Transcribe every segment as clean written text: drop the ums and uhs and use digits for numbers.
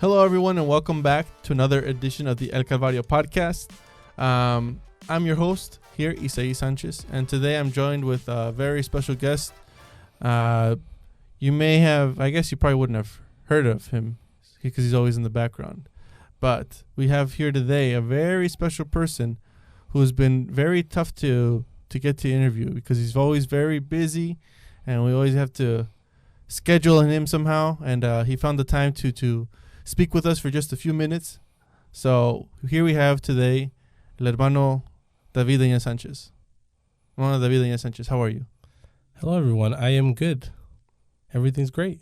Hello, everyone, and welcome back to another edition of the El Calvario podcast. I'm your host here, Sanchez, and today I'm joined with a very special guest. You may have, I guess you probably wouldn't have heard of him because he's always in the background. But we have here today a very special person who's been very tough to get to interview because he's always very busy, and we always have to schedule him somehow. And he found the time to speak with us for just a few minutes. So here we have today el hermano David Iñez Sanchez. Hermano David Iñez Sanchez, how are you? Hello, everyone. I am good. Everything's great.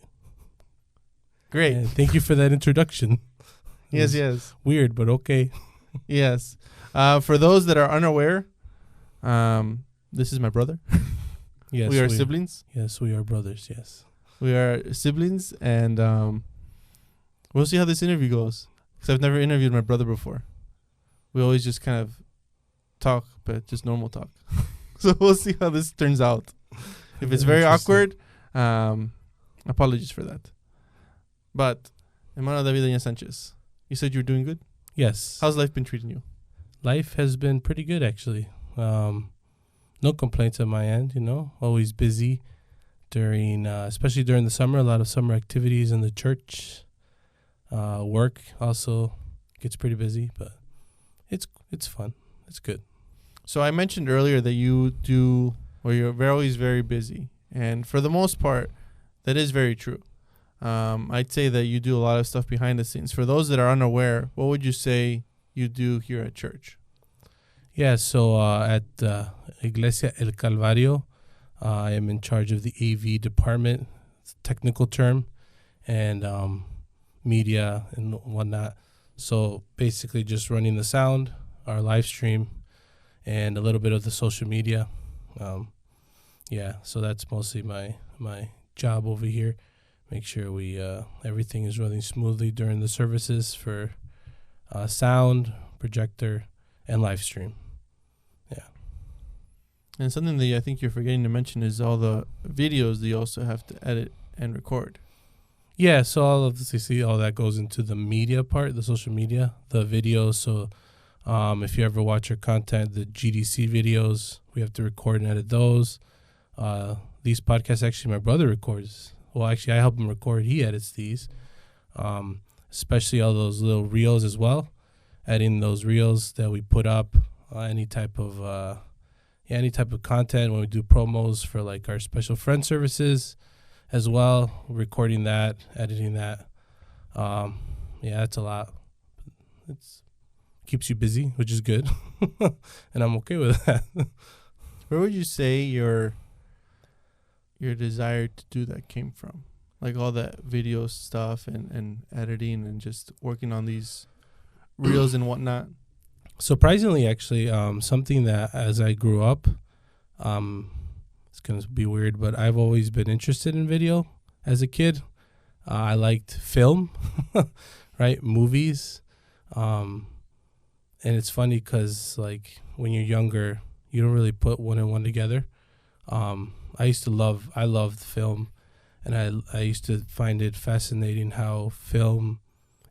Great. And thank you for that introduction. Yes. Weird, but okay. Yes. For those that are unaware, this is my brother. Yes, we are siblings. Yes, we are brothers. Yes. We are siblings, and we'll see how this interview goes. Because I've never interviewed my brother before. We always just kind of talk, but just normal talk. So we'll see how this turns out. If it's very awkward, apologies for that. But, hermano David Iñez Sanchez, you said you're doing good? Yes. How's life been treating you? Life has been pretty good, actually. No complaints on my end, always busy during, especially during the summer, a lot of summer activities in the church. Work also gets pretty busy, but it's fun. It's good. So I mentioned earlier that you're always very busy. And for the most part, that is very true. I'd say that you do a lot of stuff behind the scenes. For those that are unaware, what would you say you do here at church? Yeah, so at Iglesia El Calvario, I am in charge of the AV department, it's a technical term, and media and whatnot. So basically just running the sound, our live stream, and a little bit of the social media. So that's mostly my job over here. Make sure everything is running smoothly during the services for sound, projector, and live stream. Yeah. And something that I think you're forgetting to mention is all the videos that you also have to edit and record. Yeah, so all that goes into the media part, the social media, the videos. So if you ever watch our content, the GDC videos, we have to record and edit those. These podcasts, actually, my brother records. Well, actually, I help him record. He edits these, especially all those little reels as well. Adding those reels that we put up, any type of content when we do promos for like our special friend services as well. Recording that, editing that. It's a lot. It keeps you busy, which is good, and I'm okay with that. Where would you say your desire to do that came from? Like all that video stuff and editing and just working on these reels and whatnot? Surprisingly, actually, something that as I grew up, it's going to be weird, but I've always been interested in video as a kid. I liked film, right? Movies. And it's funny because like when you're younger, you don't really put one and one together. I loved film, and I used to find it fascinating how film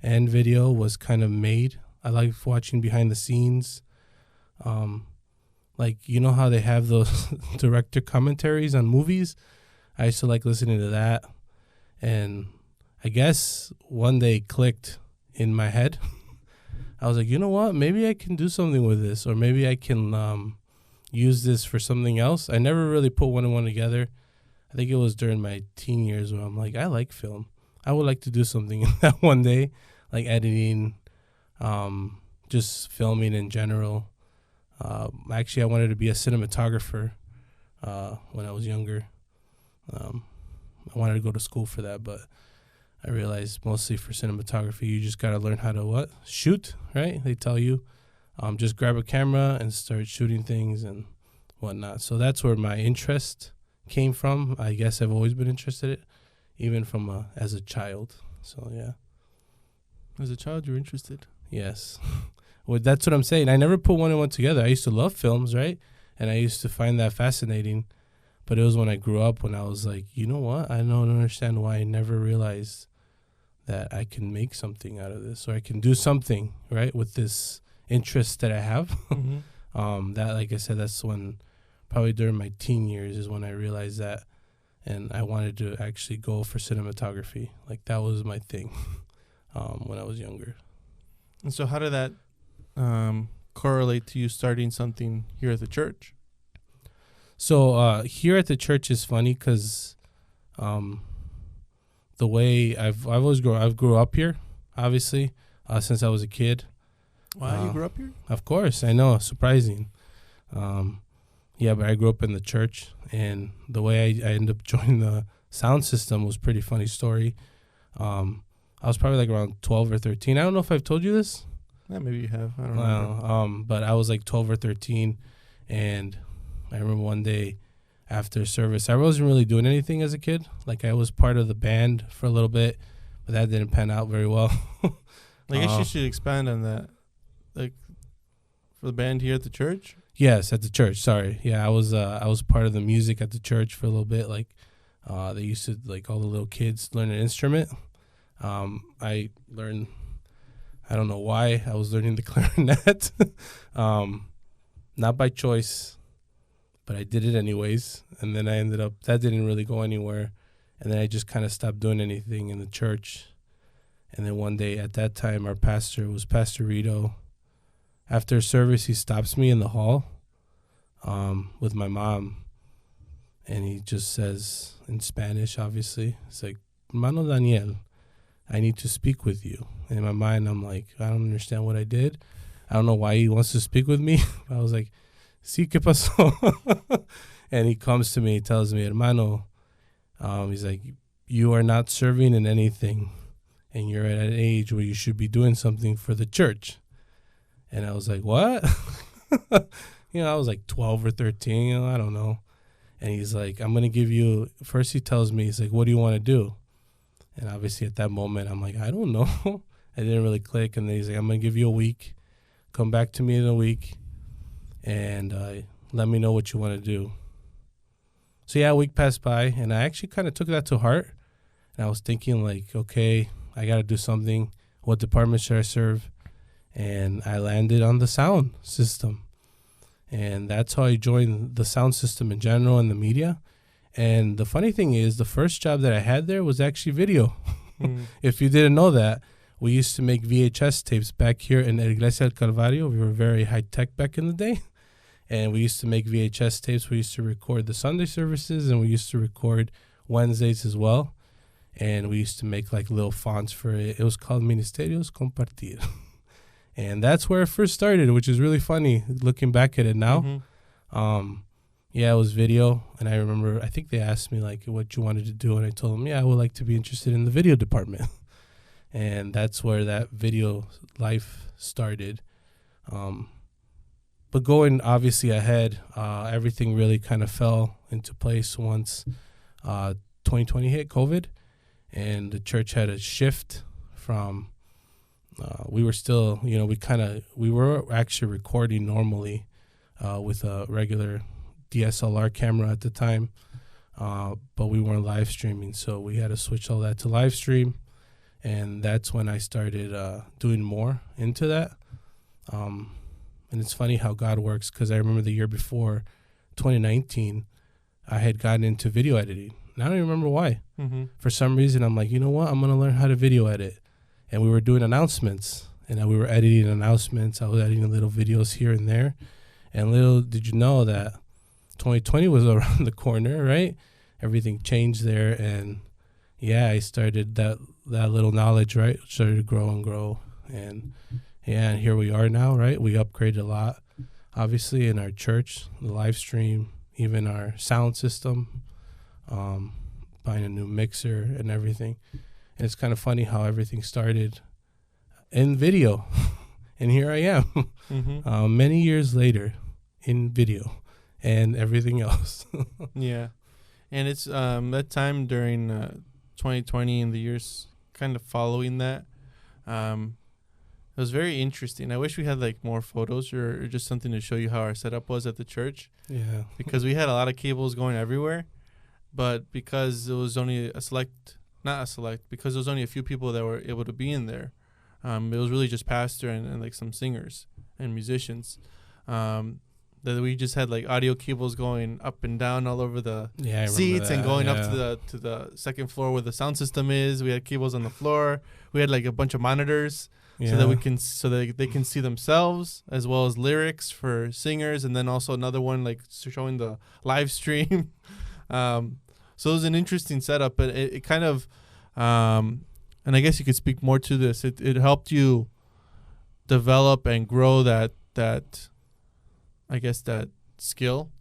and video was kind of made. I like watching behind the scenes. Like, how they have those director commentaries on movies? I used to like listening to that. And I guess one day clicked in my head. I was like, you know what? Maybe I can do something with this, or maybe I can use this for something else. I never really put one and one together. I think it was during my teen years where I'm like, I like film. I would like to do something in that one day, like editing, just filming in general. Actually, I wanted to be a cinematographer when I was younger. I wanted to go to school for that, but I realized mostly for cinematography, you just got to learn how to shoot, right? They tell you, just grab a camera and start shooting things and whatnot. So that's where my interest came from. I guess I've always been interested in it, even from as a child. So, yeah. As a child, you were interested? Yes. Well, that's what I'm saying. I never put one and one together. I used to love films, right? And I used to find that fascinating. But it was when I grew up when I was like, you know what? I don't understand why I never realized that I can make something out of this, or I can do something, right, with this interest that I have. That, like I said, that's when, probably during my teen years, is when I realized that, and I wanted to actually go for cinematography. Like, that was my thing when I was younger. And so how did that correlate to you starting something here at the church? So here at the church is funny because the way I've grew up here, obviously, since I was a kid. Wow, you grew up here? Of course, I know, surprising. Yeah, but I grew up in the church, and the way I ended up joining the sound system was a pretty funny story. I was probably like around 12 or 13. I don't know if I've told you this. Yeah, maybe you have. I don't know. But I was like 12 or 13, and I remember one day after service, I wasn't really doing anything as a kid. Like, I was part of the band for a little bit, but that didn't pan out very well. I guess you should expand on that. Like, for the band here at the church? Yes, at the church. Sorry. Yeah, I was part of the music at the church for a little bit. Like, they used to, like, all the little kids learn an instrument. I learned, I don't know why, I was learning the clarinet. Not by choice, but I did it anyways. And then I ended up, that didn't really go anywhere. And then I just kind of stopped doing anything in the church. And then one day, at that time, our pastor was Pastor Rito. After service, he stops me in the hall with my mom. And he just says, in Spanish, obviously, it's like, Hermano Daniel, I need to speak with you. And in my mind, I'm like, I don't understand what I did. I don't know why he wants to speak with me. I was like, sí, ¿qué pasó? And he comes to me, he tells me, Hermano, he's like, you are not serving in anything. And you're at an age where you should be doing something for the church. And I was like, what? I was like 12 or 13, I don't know. And he's like, I'm going to give you, first he tells me, he's like, what do you want to do? And obviously at that moment, I'm like, I don't know. I didn't really click. And then he's like, I'm going to give you a week. Come back to me in a week. And let me know what you want to do. So yeah, a week passed by. And I actually kind of took that to heart. And I was thinking like, okay, I got to do something. What department should I serve? And I landed on the sound system. And that's how I joined the sound system in general and the media. And the funny thing is, the first job that I had there was actually video. If you didn't know that, we used to make VHS tapes back here in El Calvario. We were very high-tech back in the day. And we used to make VHS tapes. We used to record the Sunday services, and we used to record Wednesdays as well. And we used to make like little fonts for it. It was called Ministerios Compartir. And that's where it first started, which is really funny looking back at it now. Yeah, it was video. And I remember, I think they asked me like what you wanted to do. And I told them, yeah, I would like to be interested in the video department. And that's where that video life started. But going obviously ahead, everything really kind of fell into place once 2020 hit, COVID. And the church had a shift from, we were still, we were actually recording normally with a regular DSLR camera at the time, but we weren't live streaming. So we had to switch all that to live stream. And that's when I started doing more into that. And it's funny how God works, because I remember the year before, 2019, I had gotten into video editing. And I don't even remember why. For some reason, I'm like, you know what? I'm going to learn how to video edit. And we were doing announcements. And we were editing announcements. I was editing little videos here and there. And little did you know that 2020 was around the corner, right? Everything changed there. And yeah, I started that little knowledge, right? Started to grow and grow. And yeah, and here we are now, right? We upgraded a lot, obviously, in our church, the live stream, even our sound system, buying a new mixer and everything. And it's kind of funny how everything started in video. And here I am, many years later, in video and everything else. Yeah. And it's that time during 2020 and the years kind of following that. It was very interesting. I wish we had like more photos or just something to show you how our setup was at the church. Yeah. Because we had a lot of cables going everywhere. But because it was only a select not a select, because there was only a few people that were able to be in there. It was really just pastor and like some singers and musicians. That we just had like audio cables going up and down all over the seats and going up to the second floor where the sound system is. We had cables on the floor. We had like a bunch of monitors so that they can see themselves, as well as lyrics for singers, and then also another one like showing the live stream. So it was an interesting setup, but it kind of, and I guess you could speak more to this. It helped you develop and grow that I guess that skill,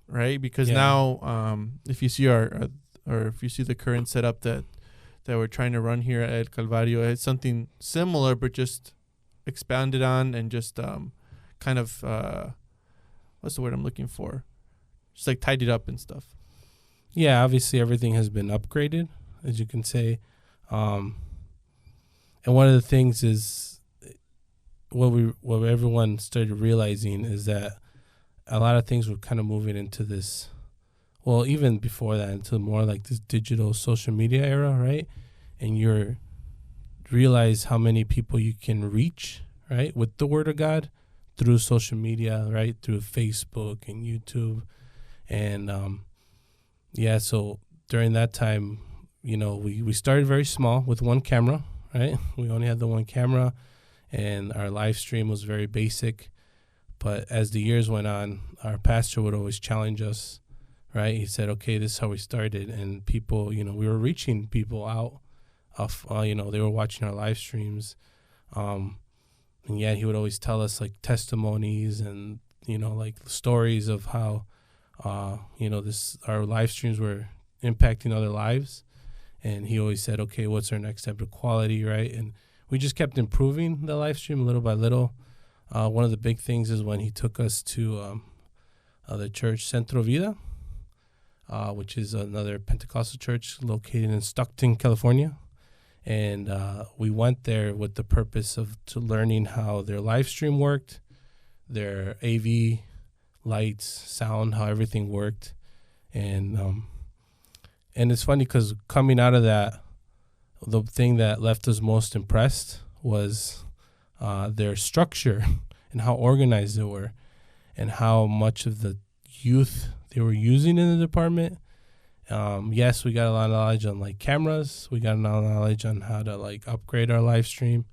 right? Because now, if you see or if you see the current setup that we're trying to run here at El Calvario, it's something similar, but just expanded on and just kind of, what's the word I'm looking for? Just like tidied up and stuff. Yeah, obviously everything has been upgraded, as you can say. And one of the things is what everyone started realizing is that a lot of things were kind of moving into this, well, even before that, into more like this digital social media era, right? And you realize how many people you can reach, right, with the Word of God through social media, right, through Facebook and YouTube. And, so during that time, we started very small with one camera, right? We only had the one camera, and our live stream was very basic. But as the years went on, our pastor would always challenge us, right? He said, okay, this is how we started. And people, we were reaching people out of, they were watching our live streams. And he would always tell us like testimonies and, like stories of how, our live streams were impacting other lives. And he always said, okay, what's our next step to quality, right? And we just kept improving the live stream little by little. One of the big things is when he took us to the church Centro Vida, which is another Pentecostal church located in Stockton, California. And we went there with the purpose of learning how their live stream worked, their AV, lights, sound, how everything worked. And it's funny because coming out of that, the thing that left us most impressed was their structure and how organized they were and how much of the youth they were using in the department. Yes, we got a lot of knowledge on like cameras. We got a lot of knowledge on how to like upgrade our live stream.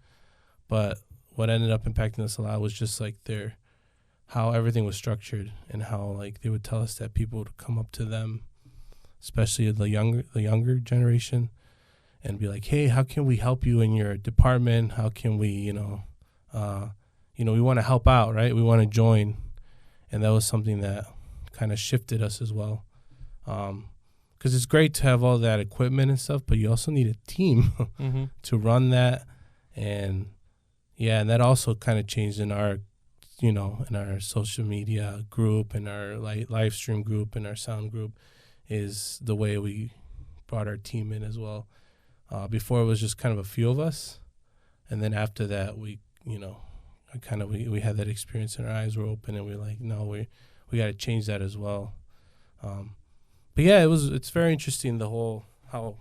But what ended up impacting us a lot was just like how everything was structured and how like they would tell us that people would come up to them, especially the younger generation, and be like, hey, how can we help you in your department? How can we, we want to help out, right? We want to join. And that was something that kind of shifted us as well. Because it's great to have all that equipment and stuff, but you also need a team to run that. And that also kind of changed in our, in our social media group and our live stream group and our sound group, is the way we brought our team in as well. Before it was just kind of a few of us, and then after that we had that experience and our eyes were open and we were like, no, we got to change that as well. But it's very interesting, the whole how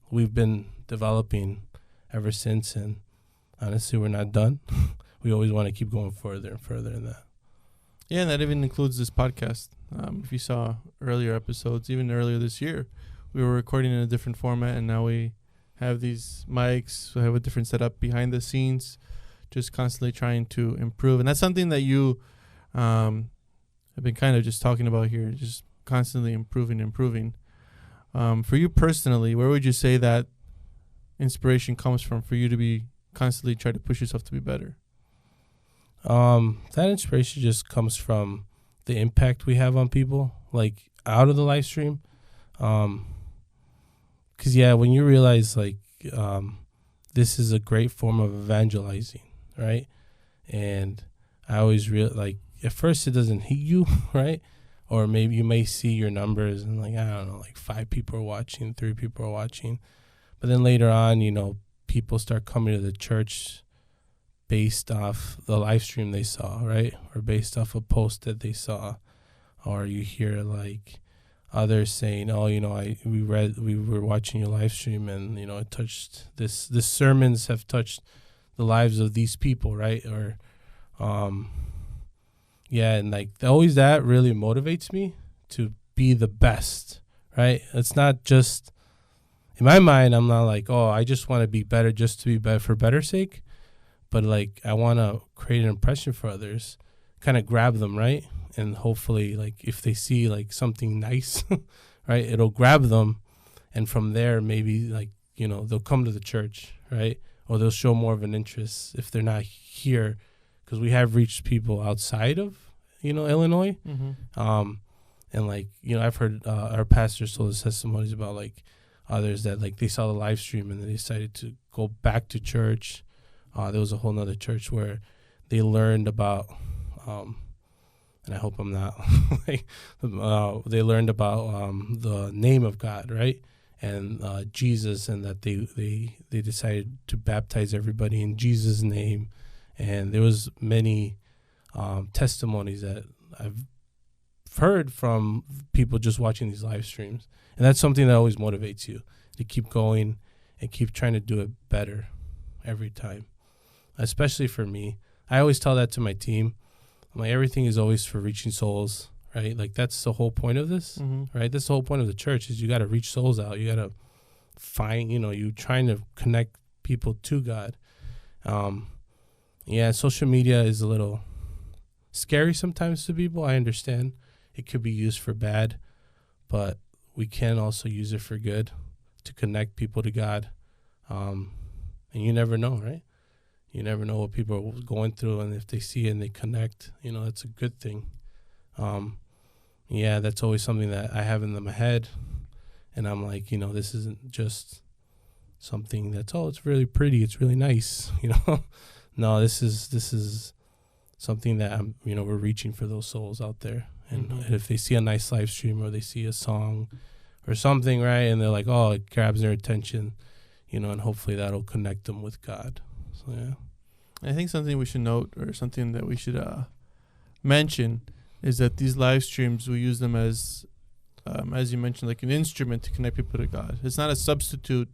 we've been developing ever since, and honestly we're not done. We always want to keep going further and further in that. Yeah, and that even includes this podcast. If you saw earlier episodes, even earlier this year, we were recording in a different format, and now we have these mics. We have a different setup behind the scenes, just constantly trying to improve. And that's something that you have been kind of just talking about here, just constantly improving. For you personally, where would you say that inspiration comes from for you to be constantly try to push yourself to be better? That inspiration just comes from the impact we have on people, like out of the live stream. Because when you realize like this is a great form of evangelizing, right? And I always at first it doesn't hit you, right? Or maybe you may see your numbers and like, I don't know, like 5 people are watching, 3 people are watching. But then later on, people start coming to the church based off the live stream they saw, right? Or based off a post that they saw. Or you hear like others saying, "Oh, we were watching your live stream, and it touched this sermons have touched the lives of these people," right? Or and like always that really motivates me to be the best, right? It's not just in my mind. I'm not like, oh, I just want to be better just to be better for better sake, but like I want to create an impression for others, kind of grab them, right? And hopefully, like if they see like something nice, right, it'll grab them, and from there maybe like they'll come to the church, right? Or they'll show more of an interest if they're not here, because we have reached people outside of Illinois. And like I've heard our pastors told us testimonies about like others that like they saw the live stream and they decided to go back to church. There was a whole nother church where they learned about and I hope I'm not they learned about the name of God, right? And Jesus, and that they decided to baptize everybody in Jesus' name. And there was many testimonies that I've heard from people just watching these live streams. And that's something that always motivates you to keep going and keep trying to do it better every time, especially for me. I always tell that to my team. I'm like, everything is always for reaching souls, right? Like that's the whole point of this, right? That's the whole point of the church, is you got to reach souls out. You got to find, you trying to connect people to God. Social media is a little scary sometimes to people. I understand it could be used for bad, but we can also use it for good to connect people to God. And you never know, right? You never know what people are going through, and if they see it and they connect, that's a good thing. That's always something that I have in my head, and I'm like, this isn't just something that's, oh, it's really pretty, it's really nice, No, this is something that we're reaching for those souls out there, and if they see a nice live stream or they see a song or something, right, and they're like, oh, it grabs their attention, and hopefully that'll connect them with God. So yeah, I think something we should note, or something that we should mention, is that these live streams, we use them as you mentioned, like an instrument to connect people to God. It's not a substitute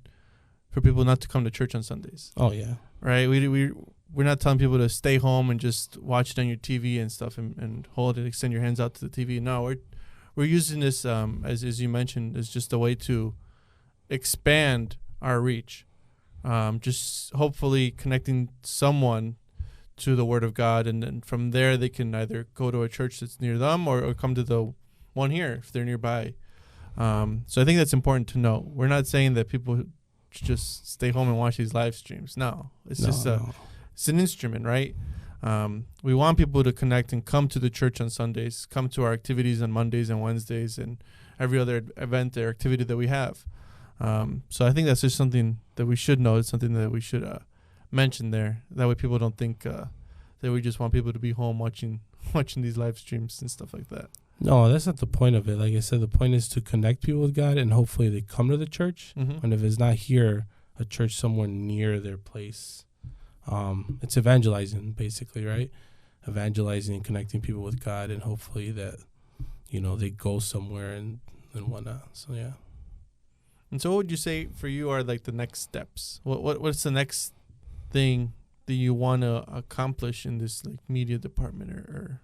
for people not to come to church on Sundays. Oh yeah, right. We're not telling people to stay home and just watch it on your TV and stuff and hold it, extend your hands out to the TV. No, we're using this as you mentioned, as just a way to expand our reach. Just hopefully connecting someone to the Word of God, and then from there they can either go to a church that's near them or come to the one here if they're nearby. So I think that's important to know. We're not saying that people should just stay home and watch these live streams. No, it's it's an instrument, right? We want people to connect and come to the church on Sundays, come to our activities on Mondays and Wednesdays, and every other event or activity that we have. So I think that's just something that we should know. It's something that we should mention there. That way people don't think that we just want people to be home watching these live streams and stuff like that. No, that's not the point of it. Like I said, the point is to connect people with God, and hopefully they come to the church. And if it's not here, a church somewhere near their place. It's evangelizing, basically, right? Evangelizing and connecting people with God, and hopefully that, they go somewhere and whatnot. So, yeah. And so what would you say for you are like the next steps? What's the next thing that you want to accomplish in this like media department or?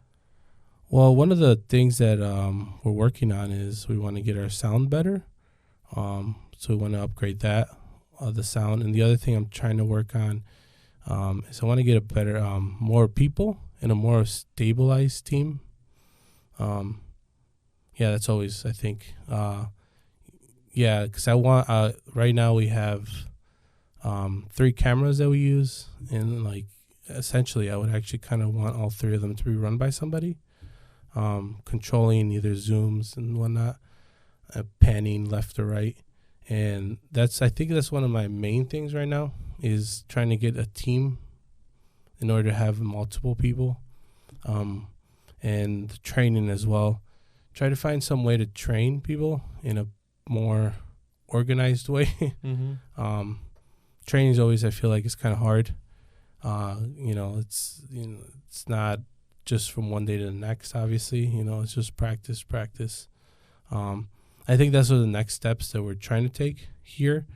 Well, one of the things that we're working on is we want to get our sound better. So we want to upgrade that, the sound. And the other thing I'm trying to work on is I want to get a better, more people and a more stabilized team. That's always, I think, because I want, right now we have 3 cameras that we use, and like essentially I would actually kind of want all 3 of them to be run by somebody, controlling either zooms and whatnot, panning left or right. And I think that's one of my main things right now, is trying to get a team in order to have multiple people, and training as well. Try to find some way to train people in a more organized way. Training is always, I feel like, it's kind of hard. It's not just from one day to the next, obviously. It's just practice. I think that's what the next steps that we're trying to take here.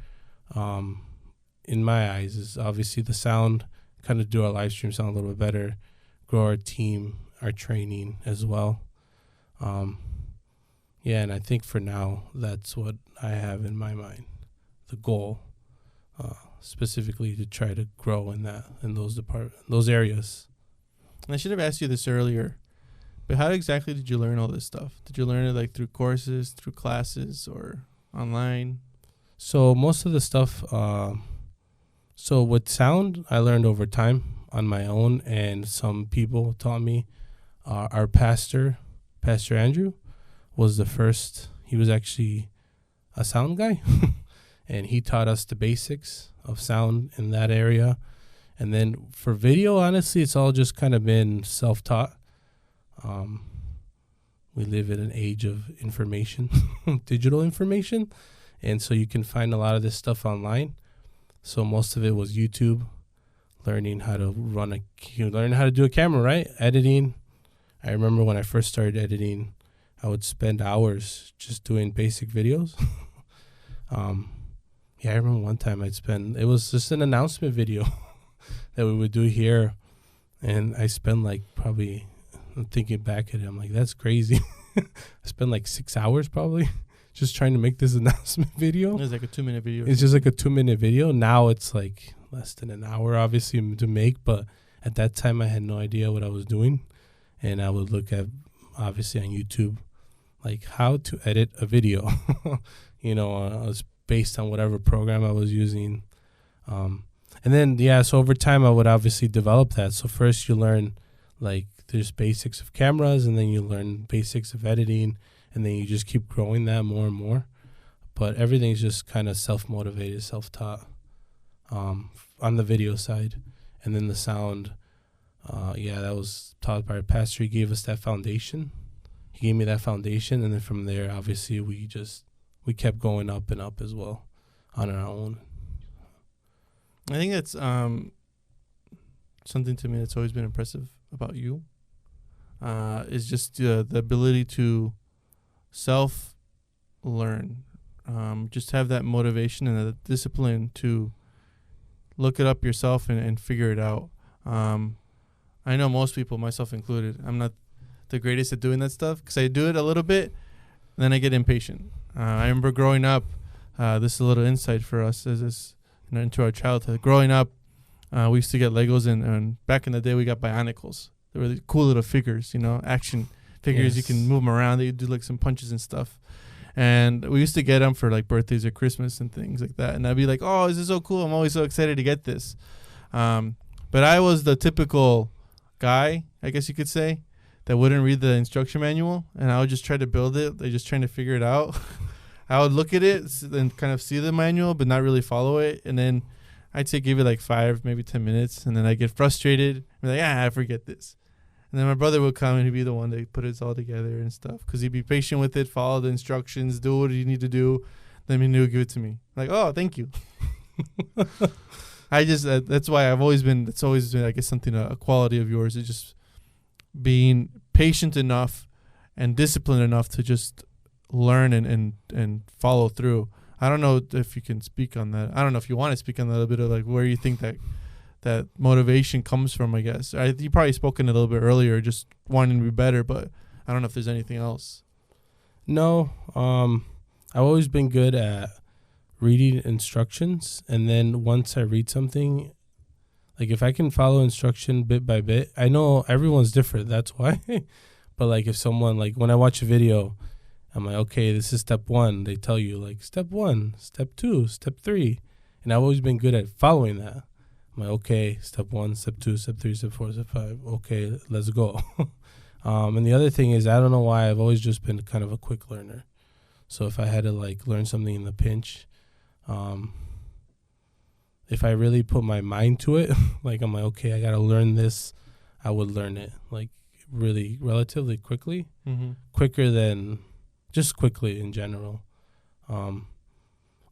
In my eyes, is obviously the sound, kind of do our live stream sound a little bit better, grow our team, our training as well. And I think for now, that's what I have in my mind, the goal, specifically to try to grow in those areas. And I should have asked you this earlier, but how exactly did you learn all this stuff? Did you learn it like through courses, through classes, or online? So most of the stuff, so with sound, I learned over time on my own, and some people taught me. Our Pastor Andrew, was the first. He was actually a sound guy, and he taught us the basics of sound in that area. And then for video, honestly, it's all just kind of been self-taught. We live in an age of information, digital information, and so you can find a lot of this stuff online. So most of it was YouTube, learning how to learn how to do a camera, right? Editing. I remember when I first started editing, I would spend hours just doing basic videos. I remember one time it was just an announcement video that we would do here. And I spent I'm thinking back at it, I'm like, that's crazy. I spent like 6 hours probably just trying to make this announcement video. It was like a 2-minute video. It's just like a 2-minute video. Now it's like less than an hour, obviously, to make. But at that time, I had no idea what I was doing. And I would look at, obviously, on YouTube, like how to edit a video. It was based on whatever program I was using. And then, so over time, I would obviously develop that. So first you learn, like, there's basics of cameras, and then you learn basics of editing, and then you just keep growing that more and more. But everything's just kind of self-motivated, self-taught on the video side. And then the sound, that was taught by our pastor. He gave us that foundation. He gave me that foundation, and then from there, obviously, we kept going up and up as well on our own. I think that's something to me that's always been impressive about you. Is just the ability to self-learn. Just have that motivation and the discipline to look it up yourself and figure it out. I know most people, myself included, I'm not the greatest at doing that stuff because I do it a little bit, and then I get impatient. I remember growing up, this is a little insight for us into our childhood. Growing up, we used to get Legos, and back in the day, we got Bionicles. They were the cool little figures, action figures. Yes. You can move them around. They do like some punches and stuff. And we used to get them for like birthdays or Christmas and things like that. And I'd be like, oh, this is so cool. I'm always so excited to get this. But I was the typical guy, I guess you could say, that wouldn't read the instruction manual. And I would just try to build it. They're just trying to figure it out. I would look at it and kind of see the manual, but not really follow it. And then I'd say give it like 5, maybe 10 minutes. And then I'd get frustrated. And be like, I forget this. And then my brother would come and he'd be the one to put it all together and stuff. Because he'd be patient with it, follow the instructions, do what you need to do. Then he would give it to me. Like, oh, thank you. That's why it's always been, I guess, something, a quality of yours is just being patient enough and disciplined enough to just learn and follow through. I don't know if you can speak on that. I don't know if you want to speak on that a little bit of like where you think that motivation comes from, I guess. You probably spoken a little bit earlier, just wanting to be better, but I don't know if there's anything else. No, I've always been good at reading instructions, and then once I read something, like if I can follow instruction bit by bit, I know everyone's different, that's why. But like if someone, like when I watch a video, I'm like, okay, this is step 1. They tell you like step 1, step 2, step 3. And I've always been good at following that. I'm like, okay, step 1, step 2, step 3, step 4, step 5. Okay, let's go. And the other thing is, I don't know why, I've always just been kind of a quick learner. So if I had to like learn something in the pinch, if I really put my mind to it, like I'm like, okay, I got to learn this, I would learn it like really relatively quickly, quicker than just quickly in general. Other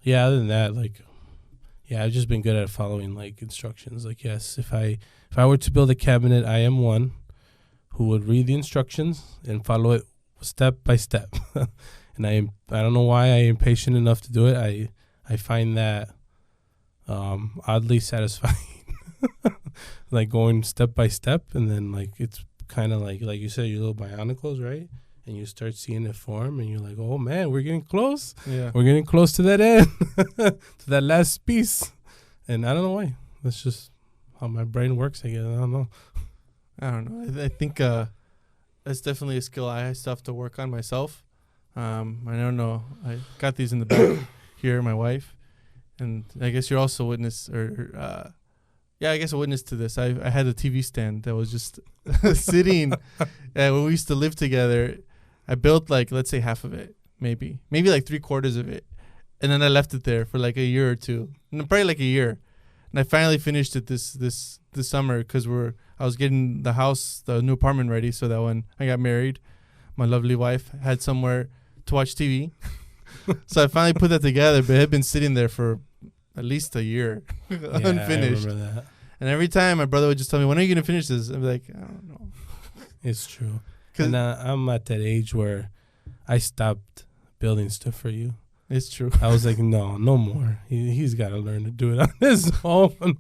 than that, like, I've just been good at following like instructions. Like, yes, if I were to build a cabinet, I am one who would read the instructions and follow it step by step. and I don't know why I am patient enough to do it. I find that oddly satisfying. Like going step by step, and then like it's kind of like you said, your little bionicles, right? And you start seeing it form, and you're like, oh man, we're getting close. Yeah. We're getting close to that end, to that last piece. And I don't know why. That's just how my brain works, I guess. I don't know. I think that's definitely a skill I still have to work on myself. I don't know. I got these in the back here, my wife. And I guess you're also a witness, I guess a witness to this. I had a TV stand that was just sitting when we used to live together. I built like, let's say half of it, maybe like 3/4 of it. And then I left it there for like a year or two, probably like a year. And I finally finished it this summer because I was getting the new apartment ready so that when I got married, my lovely wife had somewhere to watch TV. So I finally put that together, but it had been sitting there for at least a year, unfinished. I remember that. And every time my brother would just tell me, when are you going to finish this? I'd be like, I don't know. It's true. And I'm at that age where I stopped building stuff for you. It's true. I was like, no more. He's got to learn to do it on his own.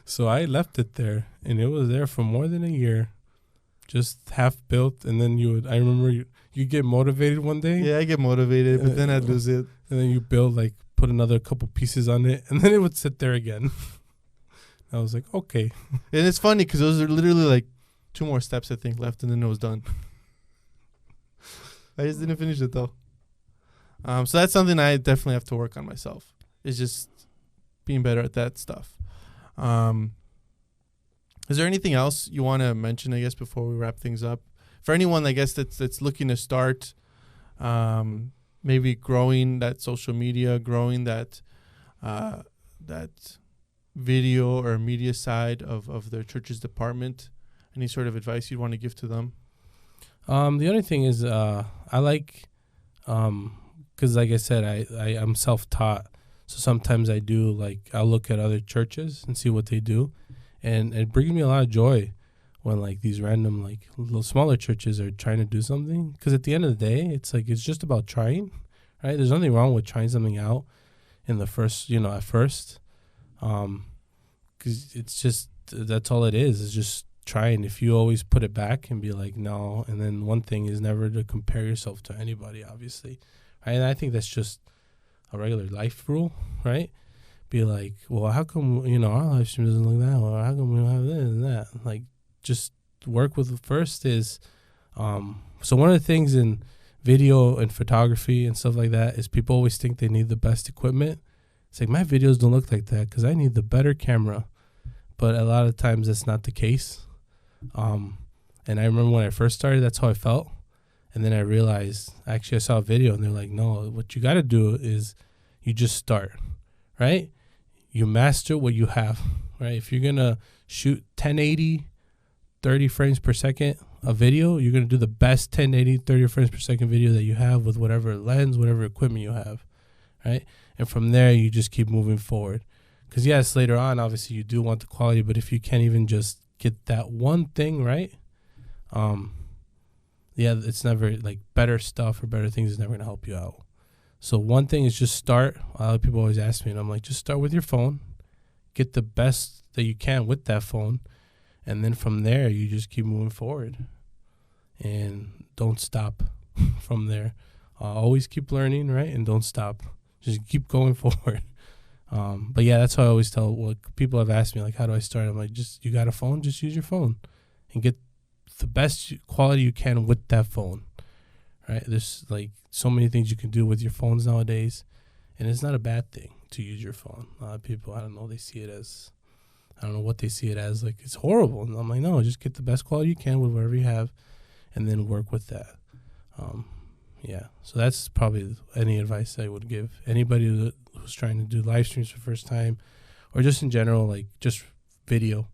So I left it there, and it was there for more than a year, just half built. And then I remember you get motivated one day. Yeah, I get motivated, but then I'd lose it. And then you put another couple pieces on it, and then it would sit there again. I was like, okay. And it's funny because those are literally like 2 more steps, I think, left, and then it was done. I just didn't finish it, though. So that's something I definitely have to work on myself. It's just being better at that stuff. Is there anything else you want to mention, I guess, before we wrap things up? For anyone, I guess, that's looking to start maybe growing that social media, growing that video or media side of their church's department, any sort of advice you'd want to give to them? The only thing is I like, because like I said, I'm self-taught. So sometimes I do, like, I'll look at other churches and see what they do. And it brings me a lot of joy when, like, these random, like, little smaller churches are trying to do something. Because at the end of the day, it's like, it's just about trying, right? There's nothing wrong with trying something out in the first, at first. Because it's just, that's all it is. It's just trying. If you always put it back and be like, no. And then one thing is never to compare yourself to anybody, obviously. Right? And I think that's just a regular life rule, right? Be like, well, how come, our live stream doesn't look that well? Or how come we don't have this and that? Like, just work with first is, so one of the things in video and photography and stuff like that is people always think they need the best equipment. It's like, my videos don't look like that because I need the better camera. But a lot of times that's not the case. And I remember when I first started, that's how I felt. And then I realized, actually, I saw a video and they're like, no, what you got to do is you just start, right? You master what you have, right? If you're going to shoot 1080, 30 frames per second a video, you're going to do the best 1080, 30 frames per second video that you have with whatever lens, whatever equipment you have, right? And from there, you just keep moving forward. Because, yes, later on, obviously, you do want the quality, but if you can't even just get that one thing right, it's never, like, better stuff or better things is never going to help you out. So one thing is just start. A lot of people always ask me, and I'm like, just start with your phone. Get the best that you can with that phone. And then from there, you just keep moving forward. And don't stop from there. Always keep learning, right? And don't stop. Just keep going forward. But, yeah, that's how I always tell. Well, people have asked me, like, how do I start? I'm like, you got a phone? Just use your phone. And get the best quality you can with that phone. Right? There's, like, so many things you can do with your phones nowadays, and it's not a bad thing to use your phone. A lot of people, I don't know, they see it as, I don't know what they see it as, like, it's horrible. And I'm like, no, just get the best quality you can with whatever you have, and then work with that. So that's probably any advice I would give anybody who's trying to do live streams for the first time, or just in general, like, just video,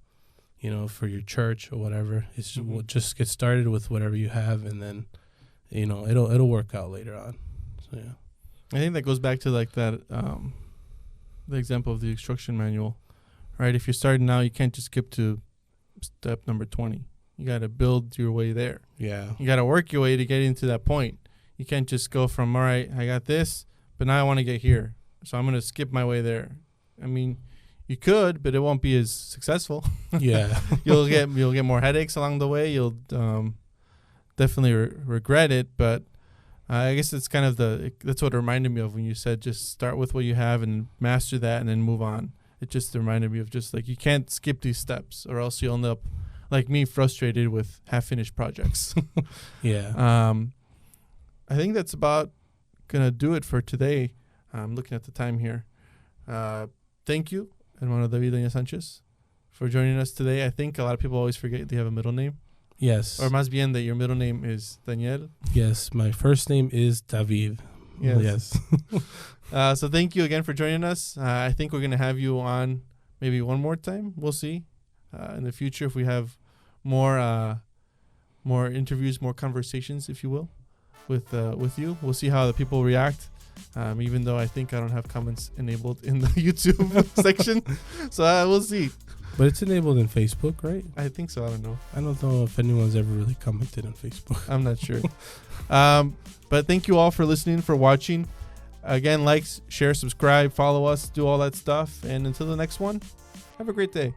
for your church or whatever. It's just get started with whatever you have, and then it'll work out later on. So, yeah. I think that goes back to, like, that, the example of the instruction manual, right? If you're starting now, you can't just skip to step number 20. You got to build your way there. Yeah. You got to work your way to get into that point. You can't just go from, all right, I got this, but now I want to get here, so I'm going to skip my way there. I mean, you could, but it won't be as successful. Yeah. You'll get more headaches along the way. You'll definitely regret it, but I guess it's kind of that's what it reminded me of when you said just start with what you have and master that and then move on. It just reminded me of just like you can't skip these steps or else you'll end up like me, frustrated with half-finished projects. Yeah. I think that's about going to do it for today. I'm looking at the time here. Thank you, hermano David and Sanchez, for joining us today. I think a lot of people always forget they have a middle name. Yes. Or más bien that your middle name is Daniel. Yes, my first name is David. Yes. So thank you again for joining us. I think we're going to have you on maybe one more time. We'll see in the future if we have more interviews, more conversations, if you will, with you. We'll see how the people react. Even though I think I don't have comments enabled in the YouTube section. So we'll see. But it's enabled in Facebook, right? I think so. I don't know. I don't know if anyone's ever really commented on Facebook. I'm not sure. But thank you all for listening, for watching. Again, like, share, subscribe, follow us, do all that stuff. And until the next one, have a great day.